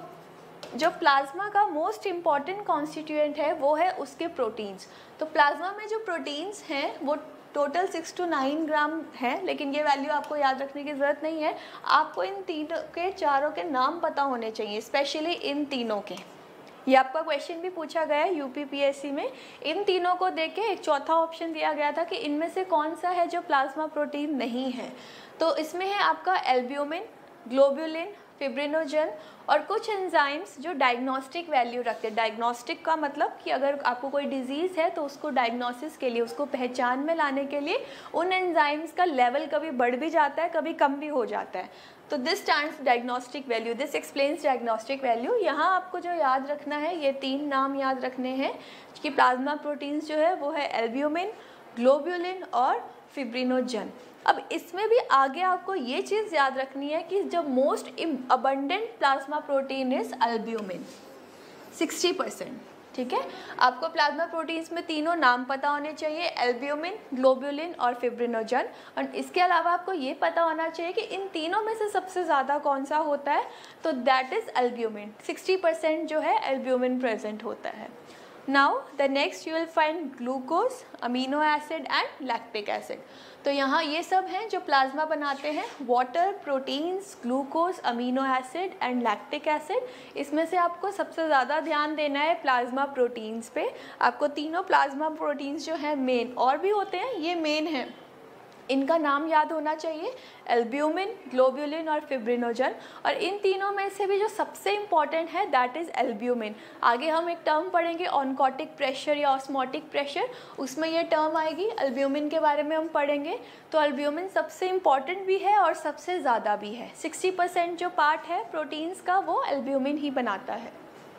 A: जो प्लाज्मा का मोस्ट इम्पॉर्टेंट कॉन्स्टिट्यूएंट है वो है उसके प्रोटीन्स। तो प्लाज्मा में जो प्रोटीन्स हैं वो टोटल 6 to 9 ग्राम है, लेकिन ये वैल्यू आपको याद रखने की ज़रूरत नहीं है। आपको इन तीनों के चारों के नाम पता होने चाहिए, स्पेशली इन तीनों के। ये आपका क्वेश्चन भी पूछा गया है यूपीपीएससी में। इन तीनों को देख के एक चौथा ऑप्शन दिया गया था कि इनमें से कौन सा है जो प्लाज्मा प्रोटीन नहीं है। तो इसमें है आपका एल्ब्यूमिन, ग्लोब्यूलिन, फिब्रिनोजन और कुछ एंजाइम्स जो डायग्नोस्टिक वैल्यू रखते हैं। डायग्नोस्टिक का मतलब कि अगर आपको कोई डिजीज़ है तो उसको डायग्नोसिस के लिए, उसको पहचान में लाने के लिए उन एंजाइम्स का लेवल कभी बढ़ भी जाता है, कभी कम भी हो जाता है। तो this stands diagnostic value, this explains diagnostic value. यहाँ आपको जो याद रखना है, ये 3 नाम याद रखने हैं कि प्लाज्मा प्रोटीन्स जो है वो है एल्ब्यूमिन, ग्लोब्यूलिन और फिब्रिनोजन। अब इसमें भी आगे आपको ये चीज़ याद रखनी है कि जो most abundant plasma protein is albumin 60%। ठीक है, आपको प्लाज्मा प्रोटीन्स में तीनों नाम पता होने चाहिए, एल्ब्यूमिन, ग्लोब्यूलिन और फिब्रिनोजन। और इसके अलावा आपको ये पता होना चाहिए कि इन तीनों में से सबसे ज़्यादा कौन सा होता है, तो दैट इज़ एल्ब्यूमिन। 60% जो है एल्ब्यूमिन प्रेजेंट होता है। Now the next you will find glucose, amino acid and lactic acid. तो यहाँ ये सब हैं जो प्लाज्मा बनाते हैं, water, proteins, glucose, amino acid and lactic acid. इसमें से आपको सबसे ज़्यादा ध्यान देना है प्लाज्मा प्रोटीन्स पे। आपको तीनों प्लाज्मा प्रोटीन्स जो हैं मेन, और भी होते हैं, ये मेन है, इनका नाम याद होना चाहिए, एल्ब्यूमिन, ग्लोब्यूलिन और फिब्रिनोजन। और इन तीनों में से भी जो सबसे इम्पॉर्टेंट है दैट इज़ एल्ब्यूमिन। आगे हम एक टर्म पढ़ेंगे ऑनकोटिक प्रेशर या ऑस्मोटिक प्रेशर, उसमें ये टर्म आएगी, एल्ब्यूमिन के बारे में हम पढ़ेंगे। तो एल्ब्यूमिन सबसे इम्पॉर्टेंट भी है और सबसे ज़्यादा भी है। 60% जो पार्ट है प्रोटीन्स का वो एल्ब्यूमिन ही बनाता है।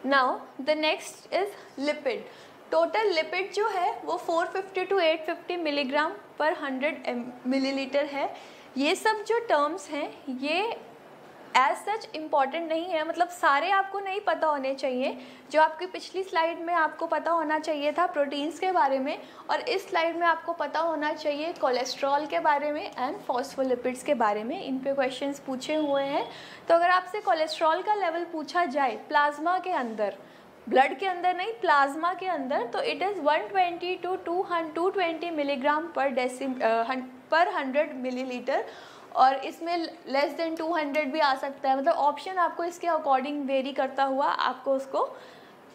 A: Now the next is lipid. Total lipid जो है वो 450 to 850 मिलीग्राम पर 100 मिलीलीटर है। ये सब जो टर्म्स हैं ये एज सच इम्पॉर्टेंट नहीं है, मतलब सारे आपको नहीं पता होने चाहिए। जो आपकी पिछली स्लाइड में आपको पता होना चाहिए था प्रोटीन्स के बारे में, और इस स्लाइड में आपको पता होना चाहिए कोलेस्ट्रॉल के बारे में एंड फॉस्फोलिपिड्स के बारे में। इन पे क्वेश्चंस पूछे हुए हैं। तो अगर आपसे कोलेस्ट्रॉल का लेवल पूछा जाए प्लाज्मा के अंदर, ब्लड के अंदर नहीं, प्लाज्मा के अंदर, तो it is 120 to 220 milligram per 100 millilitre. और इसमें लेस देन 200 भी आ सकता है, मतलब ऑप्शन आपको इसके अकॉर्डिंग वेरी करता हुआ आपको उसको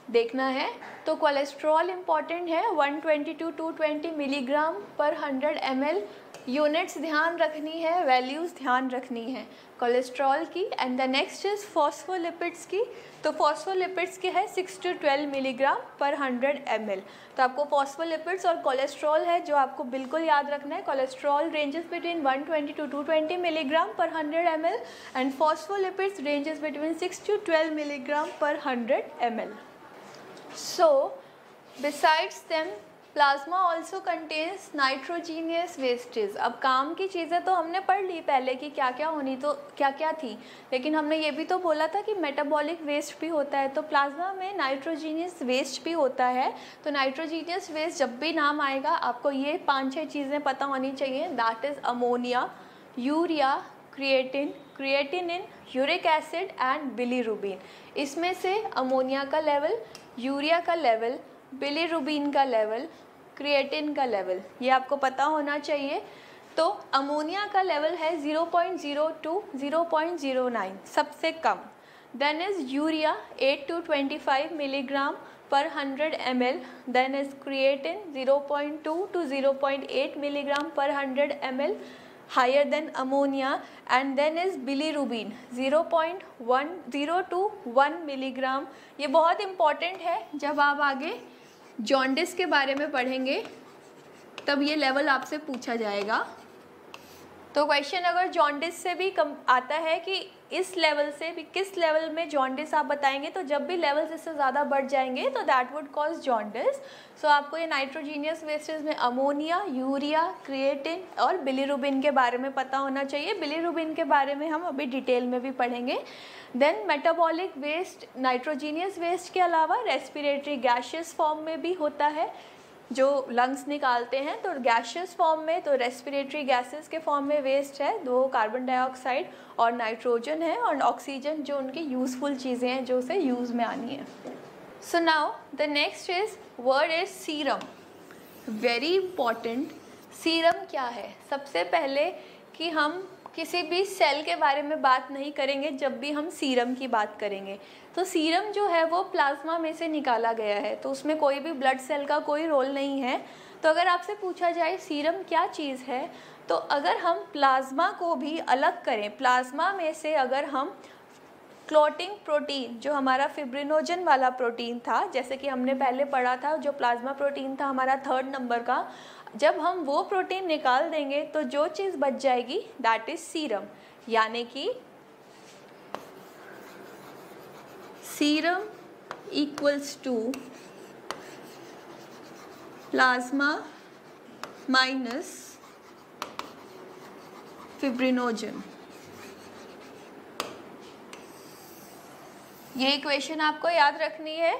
A: देखना है। तो कोलेस्ट्रॉल इम्पॉर्टेंट है, 120 to 220 milligram per 100 ml। Units ध्यान रखनी है, वैल्यूज़ ध्यान रखनी है कोलेस्ट्रॉल की। And the next is phospholipids की। तो फॉस्फोलिपिड्स के है 6 to 12 मिलीग्राम पर 100 ml। तो आपको फॉस्फोलिपिड्स और कोलेस्ट्रॉल है जो आपको बिल्कुल याद रखना है। Cholesterol ranges between 120 to 220 milligram per 100 ml and phospholipids ranges between 6 to 12 milligram per 100 ml। So besides them plasma also contains nitrogenous wastage. अब काम की चीज़ें तो हमने पढ़ ली पहले कि क्या क्या होनी, तो क्या क्या थी, लेकिन हमने ये भी तो बोला था कि मेटाबॉलिक वेस्ट भी होता है। तो प्लाज्मा में नाइट्रोजीनियस वेस्ट भी होता है। तो नाइट्रोजीनियस वेस्ट जब भी नाम आएगा आपको ये 5-6 चीज़ें पता होनी चाहिए, that is ammonia, urea, creatinine, uric acid and bilirubin. इसमें से अमोनिया का लेवल, यूरिया का लेवल, बिलीरुबिन का लेवल, क्रिएटिन का लेवल, ये आपको पता होना चाहिए। तो अमोनिया का लेवल है 0.02 0.09 सबसे कम। Then is urea 8 to 25 milligram per 100 ml। Then is creatine 0.2 to 0.8 milligram per 100 ml, higher than ammonia. And then is bilirubin 0.10 to 1 milligram. ये बहुत इम्पॉर्टेंट है जब आप आगे जॉन्डिस के बारे में पढ़ेंगे। तब ये लेवल आपसे पूछा जाएगा। तो क्वेश्चन अगर जॉन्डिस से भी कम आता है कि इस लेवल से भी किस लेवल में जॉन्डिस आप बताएंगे, तो जब भी लेवल्स इससे ज़्यादा बढ़ जाएंगे तो दैट वुड कॉज जॉन्डिस। सो आपको ये नाइट्रोजीनियस वेस्टेज में अमोनिया, यूरिया, क्रिएटिन और बिलीरुबिन के बारे में पता होना चाहिए। बिलीरुबिन के बारे में हम अभी डिटेल में भी पढ़ेंगे। Then metabolic waste nitrogenous waste के अलावा रेस्पिरेटरी गैशियस फॉर्म में भी होता है, जो लंग्स निकालते हैं। तो गैशियस फॉर्म में तो रेस्पिरेटरी गैसेस के फॉर्म में वेस्ट है, 2 कार्बन डाइऑक्साइड और नाइट्रोजन है, और ऑक्सीजन जो उनकी यूज़फुल चीज़ें हैं जो उसे यूज़ में आनी है। So now the next is word is serum, very important. Serum क्या है? सबसे पहले कि हम किसी भी सेल के बारे में बात नहीं करेंगे जब भी हम सीरम की बात करेंगे। तो सीरम जो है वो प्लाज्मा में से निकाला गया है, तो उसमें कोई भी ब्लड सेल का कोई रोल नहीं है। तो अगर आपसे पूछा जाए सीरम क्या चीज़ है, तो अगर हम प्लाज्मा को भी अलग करें, प्लाज्मा में से अगर हम क्लॉटिंग प्रोटीन जो हमारा फिब्रिनोजन वाला प्रोटीन था, जैसे कि हमने पहले पढ़ा था, जो प्लाज्मा प्रोटीन था हमारा 3rd नंबर का, जब हम वो प्रोटीन निकाल देंगे तो जो चीज़ बच जाएगी दैट इज सीरम। यानी कि serum equals to plasma minus fibrinogen. ये इक्वेशन आपको याद रखनी है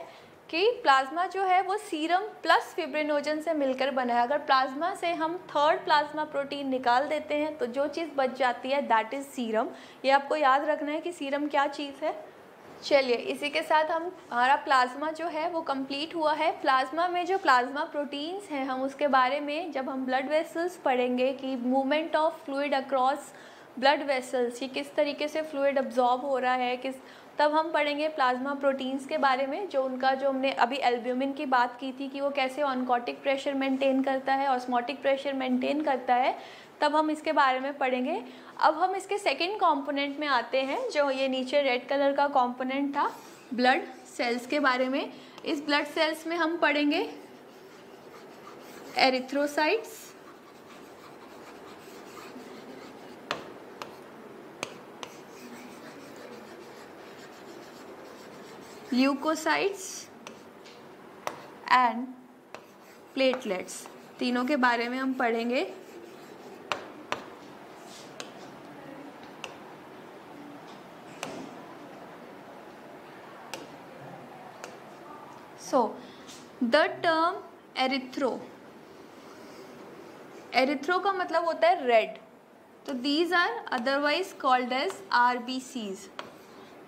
A: कि प्लाज्मा जो है वो सीरम प्लस फिब्रिनोजन से मिलकर बना है। अगर प्लाज्मा से हम 3rd प्लाज्मा प्रोटीन निकाल देते हैं तो जो चीज़ बच जाती है दैट इज़ सीरम। ये आपको याद रखना है कि सीरम क्या चीज़ है। चलिए इसी के साथ हमारा प्लाज्मा जो है वो कंप्लीट हुआ है। प्लाज्मा में जो प्लाज्मा प्रोटीन्स हैं हम उसके बारे में जब हम ब्लड वेसल्स पढ़ेंगे कि movement of fluid across blood vessels, ये किस तरीके से फ्लूइड अब्जॉर्ब हो रहा है, तब हम पढ़ेंगे प्लाज्मा प्रोटीन्स के बारे में। जो हमने अभी एल्ब्यूमिन की बात की थी कि वो कैसे ऑनकोटिक प्रेशर मेंटेन करता है, ऑस्मोटिक प्रेशर मेंटेन करता है, तब हम इसके बारे में पढ़ेंगे। अब हम इसके सेकंड कंपोनेंट में आते हैं, जो ये नीचे रेड कलर का कंपोनेंट था, ब्लड सेल्स के बारे में। इस ब्लड सेल्स में हम पढ़ेंगे एरिथ्रोसाइट्स, ल्यूकोसाइट्स एंड प्लेटलेट्स, तीनों के बारे में हम पढ़ेंगे। So the term erythro, erythro का मतलब होता है रेड, तो these are otherwise called as RBCs,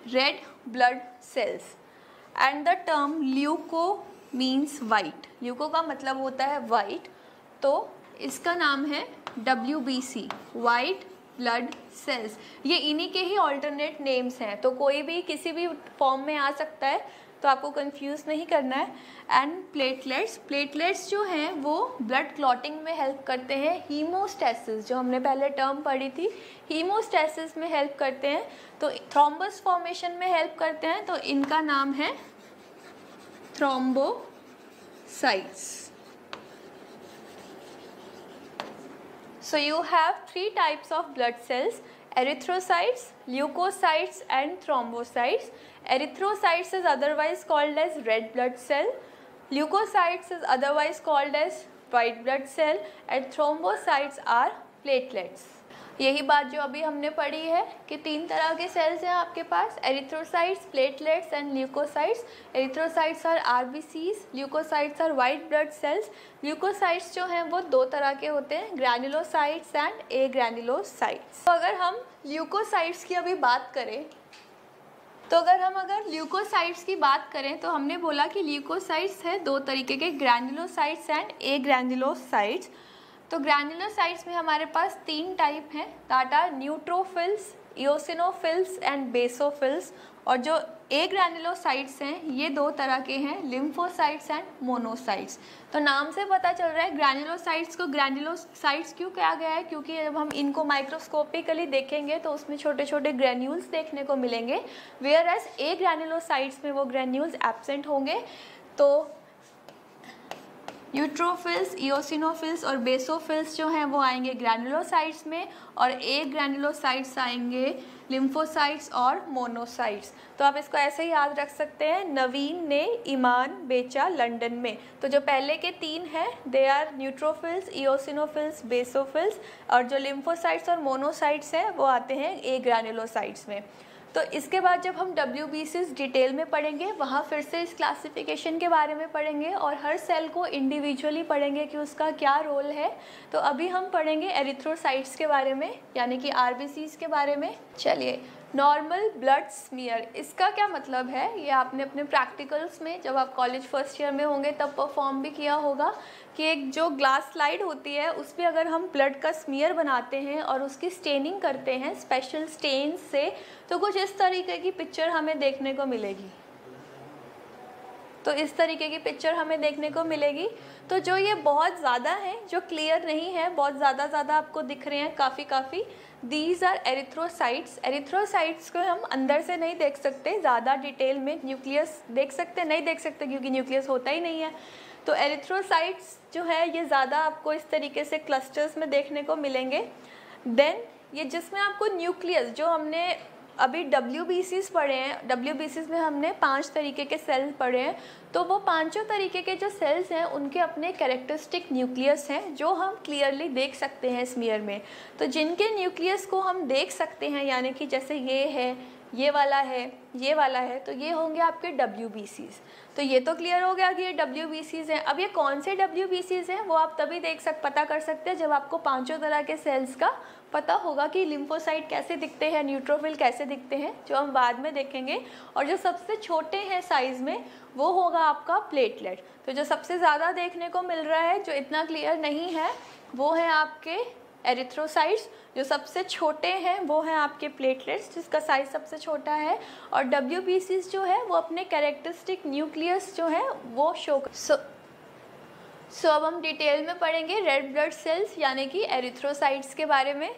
A: red blood cells. And the term leuko means white, leuko का मतलब होता है वाइट, तो इसका नाम है WBC, वाइट ब्लड सेल्स। ये इन्हीं के ही ऑल्टरनेट नेम्स हैं, तो कोई भी किसी भी फॉर्म में आ सकता है, तो आपको कंफ्यूज नहीं करना है। एंड प्लेटलेट्स, प्लेटलेट्स जो हैं वो ब्लड क्लॉटिंग में हेल्प करते हैं। हीमोस्टैसिस जो हमने पहले टर्म पढ़ी थी, हीमोस्टैसिस में हेल्प करते हैं, तो थ्रोम्बस फॉर्मेशन में हेल्प करते हैं, तो इनका नाम है thrombocytes. So you have 3 types of blood cells: erythrocytes, leukocytes and thrombocytes. Erythrocytes is otherwise called as red blood cell, leukocytes is otherwise called as white blood cell and thrombocytes are platelets. यही बात जो अभी हमने पढ़ी है कि 3 तरह के सेल्स हैं आपके पास, erythrocytes, platelets and leucocytes. Erythrocytes are RBCs, leucocytes are white blood cells. Leucocytes जो हैं वो 2 तरह के होते हैं, ग्रैन्युलोसाइट्स एंड ए ग्रैन्युलोसाइट्स। तो अगर हम ल्यूकोसाइट्स की अभी बात करें, अगर ल्यूकोसाइट्स की बात करें तो हमने बोला कि ल्यूकोसाइट्स है 2 तरीके के, ग्रैन्युलोसाइट्स एंड ए ग्रैन्युलोसाइट्स। तो ग्रैन्युलोसाइट्स में हमारे पास 3 टाइप हैं, that are neutrophils, eosinophils and basophils. और जो ए ग्रैन्युलोसाइट्स हैं ये 2 तरह के हैं, लिम्फोसाइट्स एंड मोनोसाइट्स। तो नाम से पता चल रहा है ग्रैन्युलोसाइट्स को ग्रैन्युलोसाइट्स क्यों कहा गया है, क्योंकि जब हम इनको माइक्रोस्कोपिकली देखेंगे तो उसमें छोटे छोटे ग्रैन्यूल्स देखने को मिलेंगे, वेयर एज ए ग्रैन्युलोसाइट्स में वो ग्रैन्यूल्स एब्सेंट होंगे। तो न्यूट्रोफिल्स, इओसिनोफिल्स और बेसोफिल्स जो हैं वो आएंगे ग्रैनुलोसाइट्स में, और एक ग्रैनुलोसाइट्स आएंगे लिम्फोसाइट्स और मोनोसाइट्स। तो आप इसको ऐसे ही याद रख सकते हैं, नवीन ने ईमान बेचा लंदन में। तो जो पहले के 3 हैं they are neutrophils, eosinophils, basophils, और जो लिम्फोसाइट्स और मोनोसाइट्स हैं वो आते हैं ए ग्रैनुलोसाइट्स में। तो इसके बाद जब हम WBCs डिटेल में पढ़ेंगे, वहाँ फिर से इस क्लासिफिकेशन के बारे में पढ़ेंगे और हर सेल को इंडिविजुअली पढ़ेंगे कि उसका क्या रोल है। तो अभी हम पढ़ेंगे एरिथ्रोसाइट्स के बारे में, यानी कि RBCs के बारे में। चलिए, नॉर्मल ब्लड स्मीयर, इसका क्या मतलब है, ये आपने अपने प्रैक्टिकल्स में जब आप कॉलेज फर्स्ट ईयर में होंगे तब परफॉर्म भी किया होगा कि एक जो ग्लास स्लाइड होती है उस पर अगर हम ब्लड का स्मीयर बनाते हैं और उसकी स्टेनिंग करते हैं स्पेशल स्टेन से, तो कुछ इस तरीके की पिक्चर हमें देखने को मिलेगी। तो इस तरीके की पिक्चर हमें देखने को मिलेगी। तो जो ये बहुत ज़्यादा है, जो क्लियर नहीं है, बहुत ज़्यादा आपको दिख रहे हैं काफ़ी, दीज आर एरिथ्रोसाइट्स। एरिथ्रोसाइट्स को हम अंदर से नहीं देख सकते ज़्यादा डिटेल में, न्यूक्लियस देख सकते नहीं देख सकते क्योंकि न्यूक्लियस होता ही नहीं है। तो एरिथ्रोसाइट्स जो है ये ज़्यादा आपको इस तरीके से क्लस्टर्स में देखने को मिलेंगे। देन ये जिसमें आपको न्यूक्लियस, जो हमने अभी WBCs पढ़े हैं, WBCs में हमने 5 तरीके के सेल्स पढ़े हैं, तो वो 5 तरीके के जो सेल्स हैं उनके अपने कैरेक्टरिस्टिक न्यूक्लियस हैं जो हम क्लियरली देख सकते हैं स्मीयर में। तो जिनके न्यूक्लियस को हम देख सकते हैं, यानी कि जैसे ये है, ये वाला है, ये वाला है, तो ये होंगे आपके WBCs। तो ये तो क्लियर हो गया कि ये WBCs हैं। अब ये कौन से WBCs हैं वो आप तभी पता कर सकते हैं जब आपको 5 तरह के सेल्स का पता होगा कि लिम्फोसाइट कैसे दिखते हैं, न्यूट्रोफिल कैसे दिखते हैं, जो हम बाद में देखेंगे। और जो सबसे छोटे हैं साइज़ में वो होगा आपका प्लेटलेट। तो जो सबसे ज़्यादा देखने को मिल रहा है, जो इतना क्लियर नहीं है, वो है आपके एरिथ्रोसाइट्स। जो सबसे छोटे हैं वो हैं आपके प्लेटलेट्स, जिसका साइज़ सबसे छोटा है। और WBCs जो है वो अपने कैरेक्टरिस्टिक न्यूक्लियस जो है वो शो सो अब हम डिटेल में पढ़ेंगे रेड ब्लड सेल्स यानी कि एरिथ्रोसाइट्स के बारे में।